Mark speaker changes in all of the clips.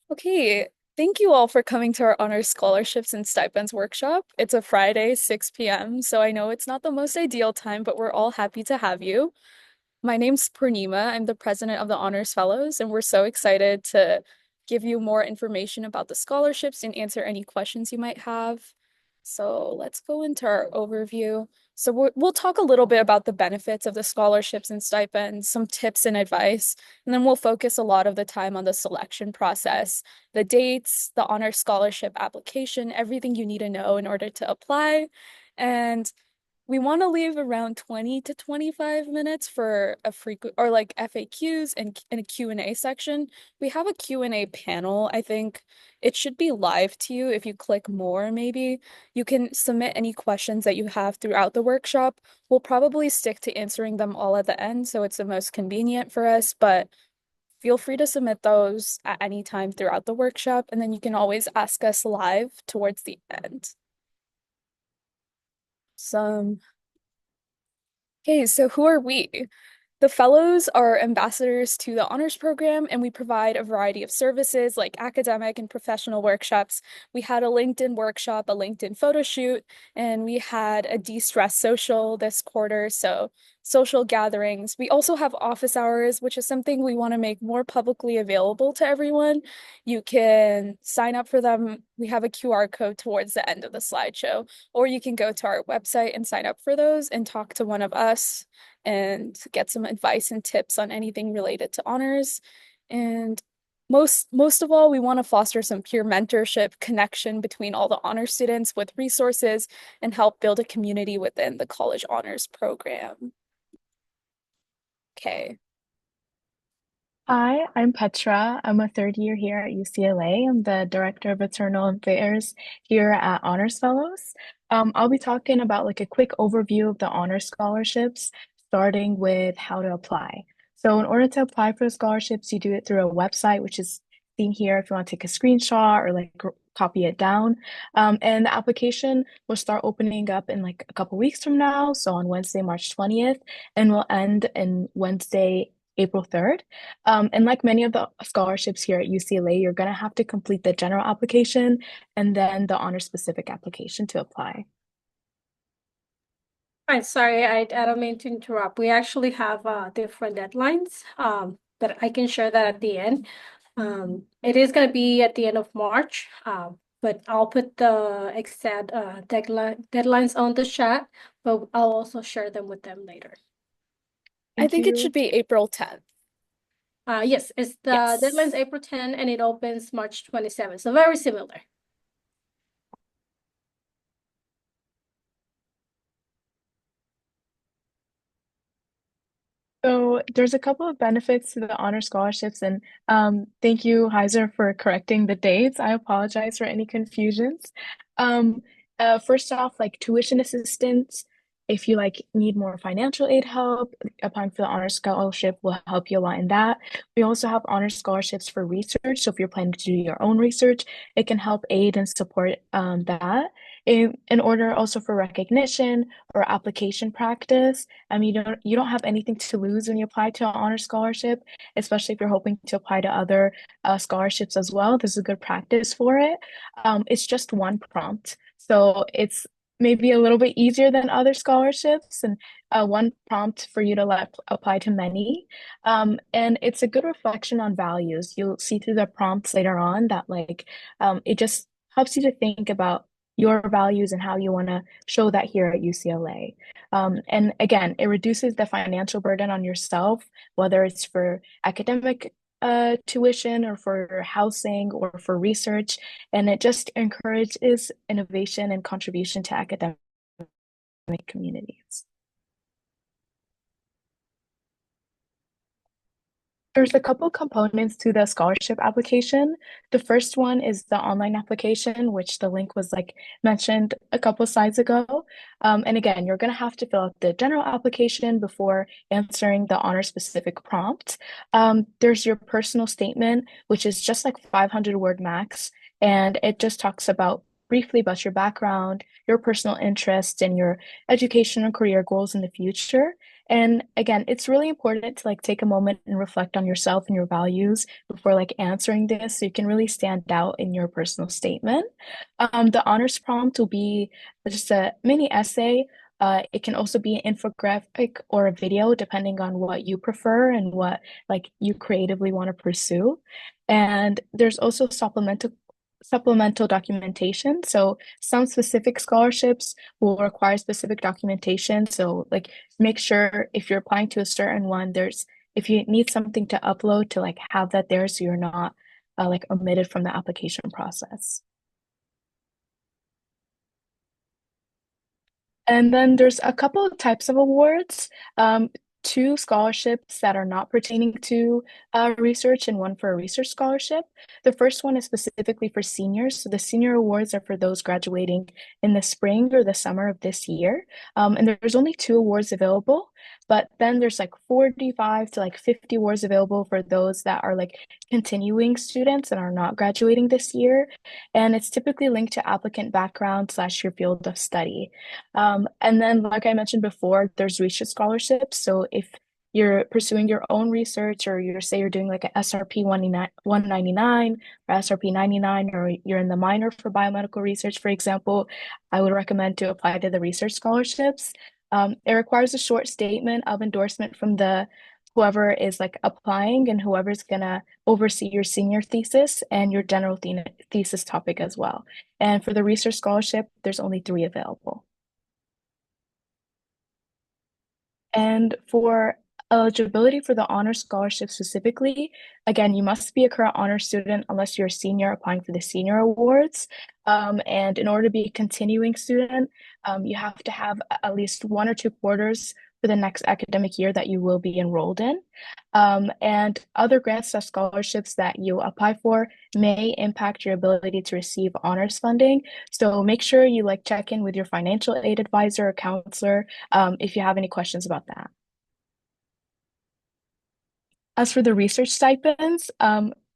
Speaker 1: Okay, thank you all for coming to our Honors Scholarships and Stipends Workshop. It's a Friday, 6 p.m., so I know it's not the most ideal time, but we're all happy to have you. My name's Purnima. I'm the president of the Honors Fellows, and we're so excited to give you more information about the scholarships and answer any questions you might have. So let's go into our overview. So we'll talk a little bit about the benefits of the scholarships and stipends, some tips and advice, and then we'll focus a lot of the time on the selection process, the dates, the honor scholarship application, everything you need to know in order to apply. And we want to leave around 20 to 25 minutes for a frequent or like FAQs and a Q&A section. We have a Q&A panel. I think it should be live to you if you click more, maybe. You can submit any questions that you have throughout the workshop. We'll probably stick to answering them all at the end, so it's the most convenient for us, but feel free to submit those at any time throughout the workshop, and then you can always ask us live towards the end. Some Okay, so who are we? The fellows are ambassadors to the honors program, and we provide a variety of services like academic and professional workshops. We had a LinkedIn workshop, a LinkedIn photo shoot, and we had a de-stress social this quarter. So, social gatherings. We also have office hours, which is something we want to make more publicly available to everyone. You can sign up for them. We have a QR code towards the end of the slideshow, or you can go to our website and sign up for those and talk to one of us and get some advice and tips on anything related to honors. And most of all, we want to foster some peer mentorship connection between all the honor students with resources and help build a community within the college honors program. Okay.
Speaker 2: Hi, I'm Petra. I'm a third year here at UCLA. I'm the Director of External Affairs here at Honors Fellows. I'll be talking about like a quick overview of the honors scholarships, starting with how to apply. So in order to apply for the scholarships, you do it through a website, which is seen here if you want to take a screenshot or like copy it down. And the application will start opening up in like a couple weeks from now, so on Wednesday, March 20th, and will end in Wednesday, April 3rd. And like many of the scholarships here at UCLA, you're going to have to complete the general application and then the honor specific application to apply.
Speaker 3: Right, sorry, I don't mean to interrupt. We actually have different deadlines, but I can share that at the end. It is going to be at the end of March, but I'll put the exact deadlines on the chat, but I'll also share them with them later.
Speaker 1: I
Speaker 2: Thank
Speaker 1: think it should
Speaker 2: you.
Speaker 1: be April 10th.
Speaker 3: Yes, it's the deadline's
Speaker 1: Yes.
Speaker 3: April 10 and it opens March 27, so very similar.
Speaker 2: So there's a couple of benefits to the honor scholarships, and thank you, Heiser, for correcting the dates. I apologize for any confusions. Um, First off, like tuition assistance, if you like need more financial aid help, applying for the honor scholarship will help you a lot in that. We also have honor scholarships for research, so if you're planning to do your own research, it can help aid and support that. In order also for recognition or application practice. I mean, you don't have anything to lose when you apply to an honor scholarship, especially if you're hoping to apply to other scholarships as well. This is a good practice for it. It's just one prompt, so it's maybe a little bit easier than other scholarships, and one prompt for you to apply to many. And it's a good reflection on values. You'll see through the prompts later on that it just helps you to think about your values and how you want to show that here at UCLA. And again, it reduces the financial burden on yourself, whether it's for academic tuition or for housing or for research. And it just encourages innovation and contribution to academic communities. There's a couple components to the scholarship application. The first one is the online application, which the link was like mentioned a couple slides ago. And again, you're going to have to fill out the general application before answering the honor specific prompt. There's your personal statement, which is just like 500 word max. And it just talks about briefly about your background, your personal interests, and your education and career goals in the future. And again, it's really important to like take a moment and reflect on yourself and your values before like answering this so you can really stand out in your personal statement. The honors prompt will be just a mini essay. It can also be an infographic or a video, depending on what you prefer and what like you creatively want to pursue. And there's also supplemental documentation. So some specific scholarships will require specific documentation. So like make sure if you're applying to a certain one, there's if you need something to upload to like have that there so you're not like omitted from the application process. And then there's a couple of types of awards. Two scholarships that are not pertaining to research and one for a research scholarship. The first one is specifically for seniors. So the senior awards are for those graduating in the spring or the summer of this year. And there's only two awards available, but then there's like 45 to like 50 awards available for those that are like continuing students and are not graduating this year. And it's typically linked to applicant background slash your field of study. And then, like I mentioned before, there's research scholarships. So if you're pursuing your own research, or you're say you're doing like a SRP 199 or SRP 99, or you're in the minor for biomedical research, for example, I would recommend to apply to the research scholarships. It requires a short statement of endorsement from the whoever is like applying and whoever's gonna oversee your senior thesis and your general thesis topic as well. And for the research scholarship, there's only three available. And for eligibility for the honor scholarship specifically, again, you must be a current honor student unless you're a senior applying for the senior awards. And in order to be a continuing student, you have to have at least 1 or 2 quarters for the next academic year that you will be enrolled in. And other grants or scholarships that you apply for may impact your ability to receive honors funding. So make sure you like check in with your financial aid advisor or counselor if you have any questions about that. As for the research stipends,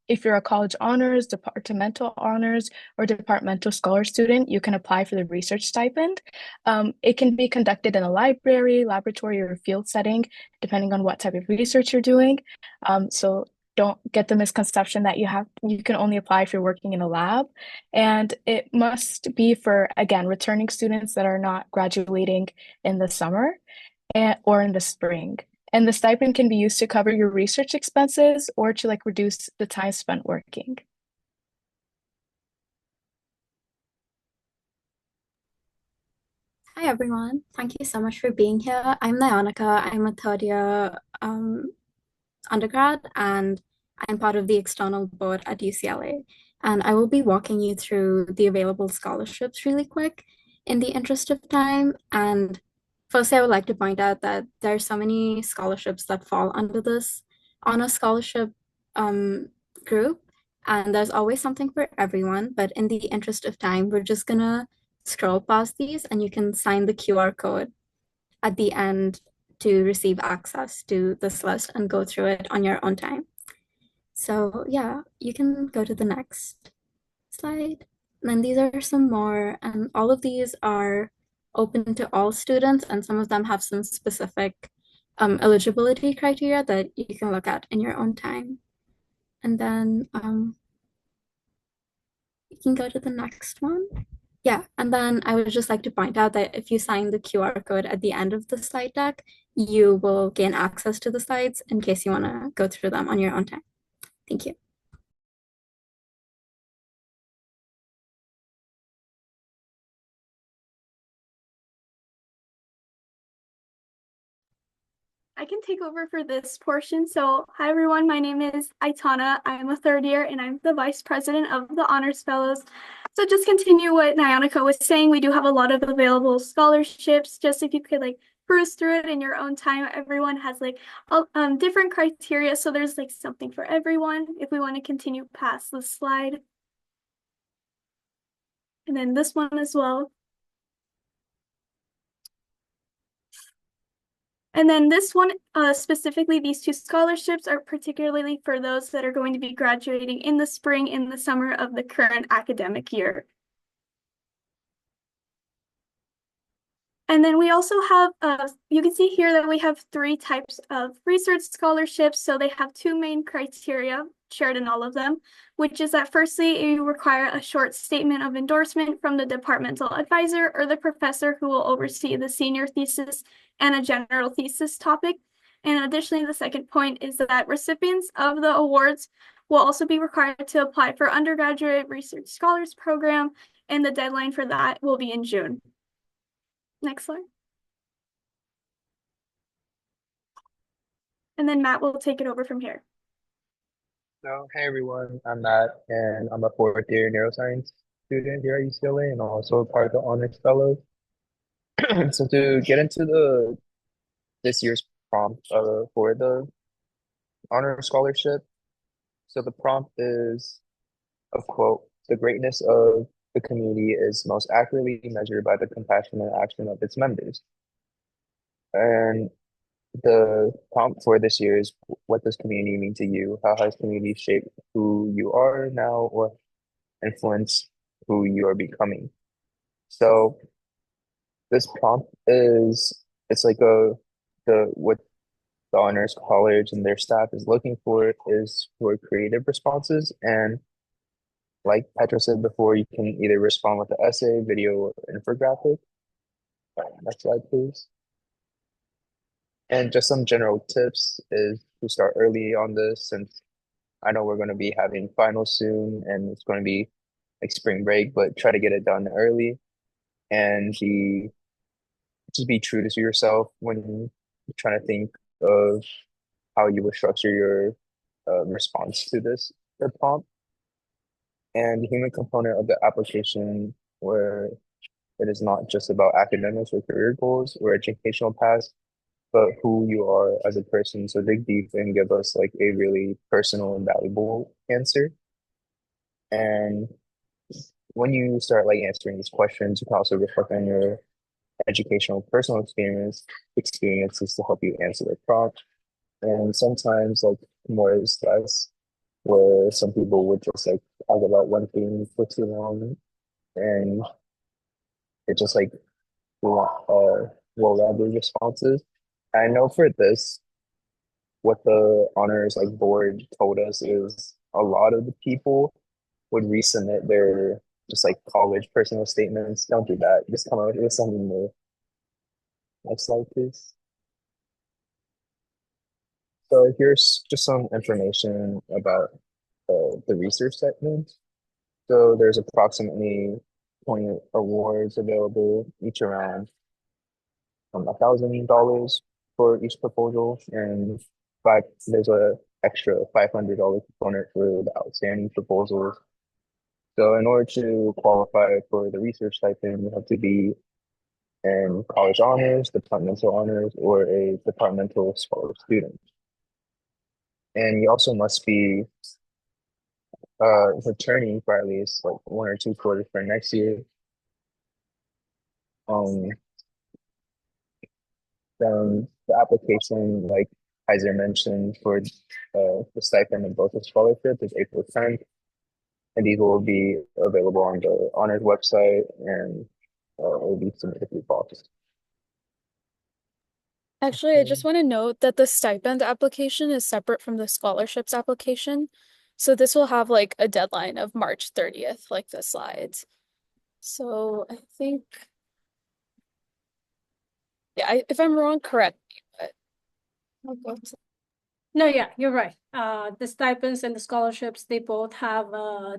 Speaker 2: if you're a college honors, departmental honors, or departmental scholar student, you can apply for the research stipend. It can be conducted in a library, laboratory, or field setting, depending on what type of research you're doing. So don't get the misconception that you can only apply if you're working in a lab. And it must be for, again, returning students that are not graduating in the summer or in the spring. And the stipend can be used to cover your research expenses or to like reduce the time spent working.
Speaker 4: Hi everyone. Thank you so much for being here. I'm Nyanika. I'm a third year undergrad and I'm part of the external board at UCLA. And I will be walking you through the available scholarships really quick in the interest of time. And firstly, I would like to point out that there are so many scholarships that fall under this honor scholarship group. And there's always something for everyone. But in the interest of time, we're just gonna scroll past these and you can sign the QR code at the end to receive access to this list and go through it on your own time. So yeah, you can go to the next slide. And then these are some more, and all of these are open to all students, and some of them have some specific eligibility criteria that you can look at in your own time. And then you can go to the next one. Yeah, and then I would just like to point out that if you sign the QR code at the end of the slide deck, you will gain access to the slides in case you want to go through them on your own time. Thank you.
Speaker 5: I can take over for this portion. So, hi everyone, my name is Aitana. I'm a third year and I'm the vice president of the Honors Fellows. So just continue what Nyanika was saying, we do have a lot of available scholarships. Just if you could like peruse through it in your own time, everyone has like different criteria. So there's like something for everyone if we want to continue past the slide. And then this one as well. And then this one, specifically, these two scholarships are particularly for those that are going to be graduating in the spring and the summer of the current academic year. And then we also have, you can see here that we have three types of research scholarships. So they have two main criteria shared in all of them, which is that firstly, you require a short statement of endorsement from the departmental advisor or the professor who will oversee the senior thesis and a general thesis topic. And additionally, the second point is that recipients of the awards will also be required to apply for undergraduate research scholars program, and the deadline for that will be in June. Next slide. And then Matt will take it over from here.
Speaker 6: So, hey everyone, I'm Matt, and I'm a fourth year neuroscience student here at UCLA and also part of the Honors Fellows. So to get into the this year's prompt for the honor scholarship, so the prompt is a quote, the greatness of the community is most accurately measured by the compassion and action of its members. And the prompt for this year is what does community mean to you? How has community shaped who you are now or influence who you are becoming? So this prompt is it's like the what the honors college and their staff is looking for is for creative responses. And like Petra said before, you can either respond with an essay, video, or infographic. Next slide, please. And just some general tips is to start early on this, since I know we're going to be having finals soon and it's going to be like spring break, but try to get it done early and just be true to yourself when you're trying to think of how you would structure your response to this prompt. And the human component of the application, where it is not just about academics or career goals or educational paths, but who you are as a person. So dig deep and give us like a really personal and valuable answer. And when you start like answering these questions, you can also reflect on your educational personal experiences to help you answer the prompt. And sometimes like more is less, where some people would just like talk about one thing for too long and it just like well-rounded responses. I know for this, what the honors like board told us is a lot of the people would resubmit their just like college personal statements. Don't do that. Just come up with something new. Next slide, please. So here's just some information about the research segment. So there's approximately 20 awards available, each around $1,000 for each proposal, and there's a extra $500 component for the outstanding proposals. So in order to qualify for the research stipend, you have to be in college honors, departmental honors, or a departmental scholar student. And you also must be returning for at least like 1 or 2 quarters for next year. Um, then the application, like Heiser mentioned, for the stipend and both the scholarship is April 10th, and these will be available on the honors website and will be submitted through box.
Speaker 1: Actually, I just want to note that the stipend application is separate from the scholarships application. So this will have like a deadline of March 30th, like the slides. So I think, yeah, if I'm wrong, correct me, but I'll go to.
Speaker 3: No, yeah, you're right. The stipends and the scholarships, they both have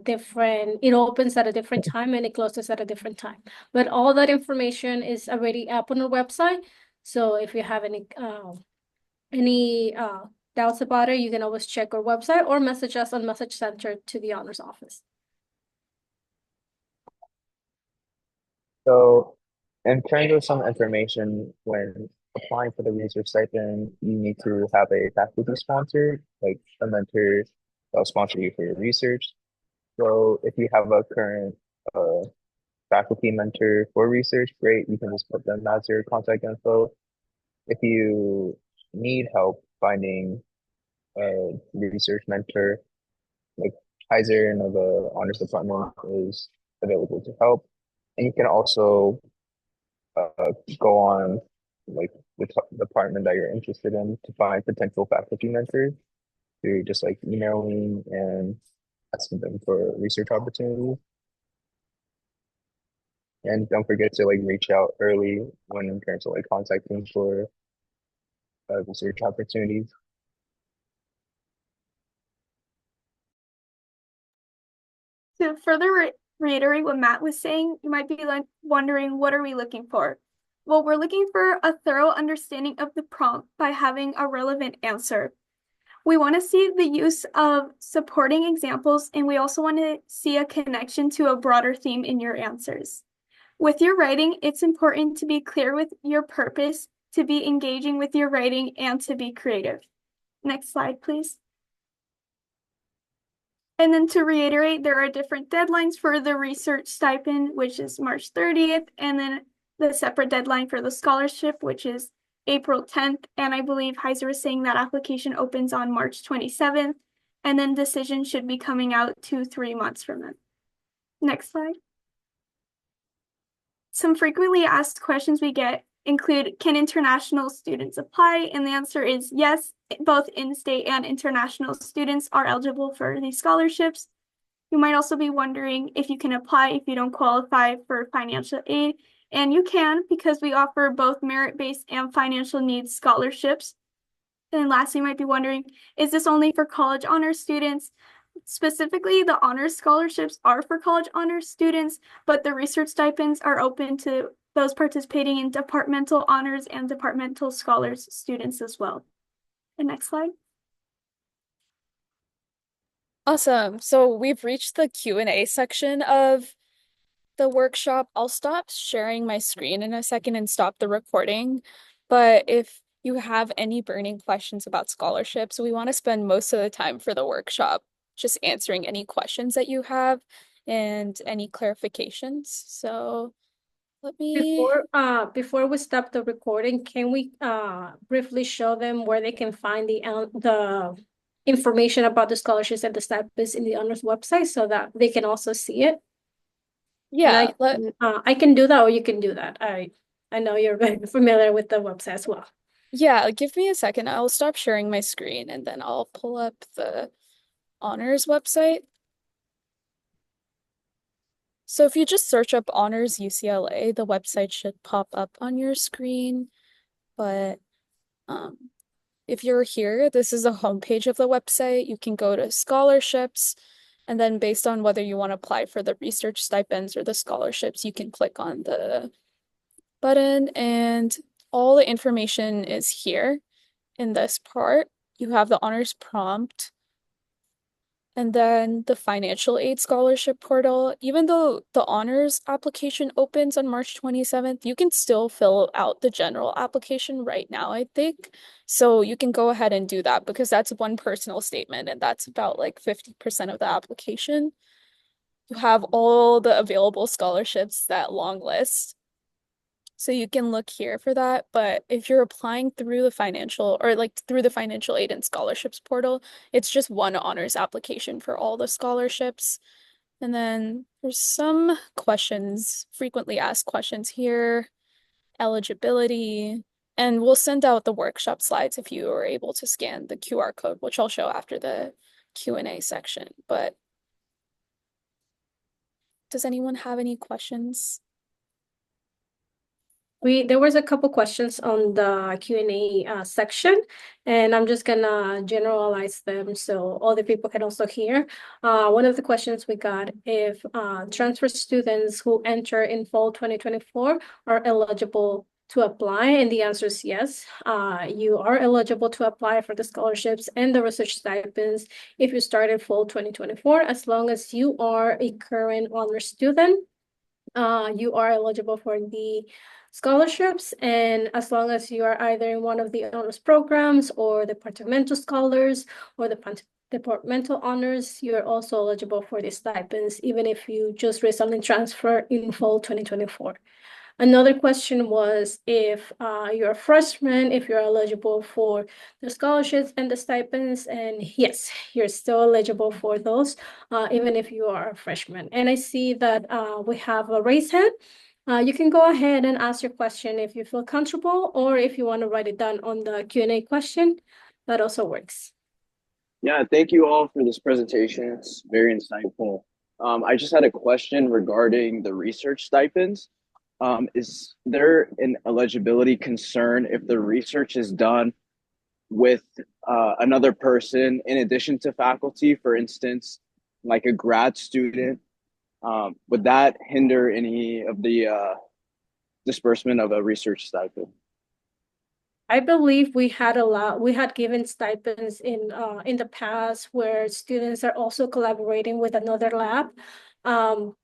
Speaker 3: it opens at a different time and it closes at a different time. But all that information is already up on our website. So if you have any doubts about it, you can always check our website or message us on Message Center to the honors office.
Speaker 6: So in terms of some information, when applying for the research stipend, you need to have a faculty sponsor, like a mentor that'll sponsor you for your research. So if you have a current uh, faculty mentor for research, great, you can just put them as your contact info. If you need help finding a research mentor, like Kaiser and the honors department is available to help. And you can also go on like the department that you're interested in to find potential faculty mentors through just like emailing and asking them for research opportunities. And don't forget to like reach out early when parents are like contacting for research opportunities.
Speaker 5: To further reiterate what Matt was saying, you might be wondering, what are we looking for? Well, we're looking for a thorough understanding of the prompt by having a relevant answer. We want to see the use of supporting examples, and we also want to see a connection to a broader theme in your answers. With your writing, it's important to be clear with your purpose, to be engaging with your writing, and to be creative. Next slide, please. And then to reiterate, there are different deadlines for the research stipend, which is March 30th, and then the separate deadline for the scholarship, which is April 10th. And I believe Heiser was saying that application opens on March 27th, and then decision should be coming out 2-3 months from then. Next slide. Some frequently asked questions we get include, can international students apply? And the answer is yes, both in-state and international students are eligible for these scholarships. You might also be wondering if you can apply if you don't qualify for financial aid. And you can, because we offer both merit-based and financial needs scholarships. And lastly, you might be wondering, is this only for college honors students? Specifically, the honors scholarships are for college honors students, but the research stipends are open to those participating in departmental honors and departmental scholars students as well. And next slide.
Speaker 1: Awesome. So we've reached the Q&A section of the workshop. I'll stop sharing my screen in a second and stop the recording. But if you have any burning questions about scholarships, we want to spend most of the time for the workshop just answering any questions that you have and any clarifications. So let me,
Speaker 3: Before we stop the recording, can we briefly show them where they can find the information about the scholarships and the stipends in the honors website so that they can also see it?
Speaker 1: yeah,
Speaker 3: I can do that, or you can do that. I know you're very familiar with the website as well.
Speaker 1: yeah, give me a second. I'll stop sharing my screen and then I'll pull up the honors website. So if you just search up Honors UCLA, the website should pop up on your screen. But if you're here, this is a homepage of the website. You can go to scholarships, and then based on whether you want to apply for the research stipends or the scholarships, you can click on the button, and all the information is here in this part. You have the honors prompt, and then the financial aid scholarship portal. Even though the honors application opens on March 27th, you can still fill out the general application right now, I think. So you can go ahead and do that because that's one personal statement and that's about like 50% of the application. You have all the available scholarships, that long list. So you can look here for that. But if you're applying through the financial or like through the financial aid and scholarships portal, it's just one honors application for all the scholarships. And then there's some questions, frequently asked questions here, eligibility, and we'll send out the workshop slides if you are able to scan the QR code, which I'll show after the Q&A section. But does anyone have any questions?
Speaker 3: There was a couple questions on the Q&A section, and I'm just gonna generalize them so other people can also hear. One of the questions we got, if transfer students who enter in fall 2024 are eligible to apply, and the answer is yes. You are eligible to apply for the scholarships and the research stipends if you start in fall 2024, as long as you are a current honor student. You are eligible for the scholarships, and as long as you are either in one of the honors programs or departmental scholars or the departmental honors, you're also eligible for the stipends, even if you just recently transferred in fall 2024. Another question was if you're a freshman, if you're eligible for the scholarships and the stipends, and yes, you're still eligible for those, even if you are a freshman. And I see that we have a raised hand. You can go ahead and ask your question if you feel comfortable, or if you want to write it down on the Q&A question, that also works.
Speaker 7: Yeah, thank you all for this presentation. It's very insightful. I just had a question regarding the research stipends. Is there an eligibility concern if the research is done with another person in addition to faculty, for instance, like a grad student? Would that hinder any of the disbursement of a research stipend?
Speaker 3: I believe we had given stipends in the past where students are also collaborating with another lab. Um,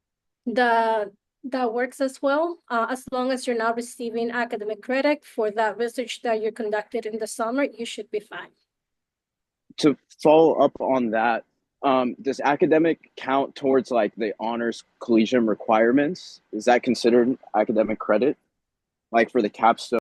Speaker 3: the that works as well, as long as you're not receiving academic credit for that research that you conducted in the summer, you should be fine.
Speaker 7: To follow up on that, does academic count towards like the honors collegium requirements? Is that considered academic credit, like for the capstone?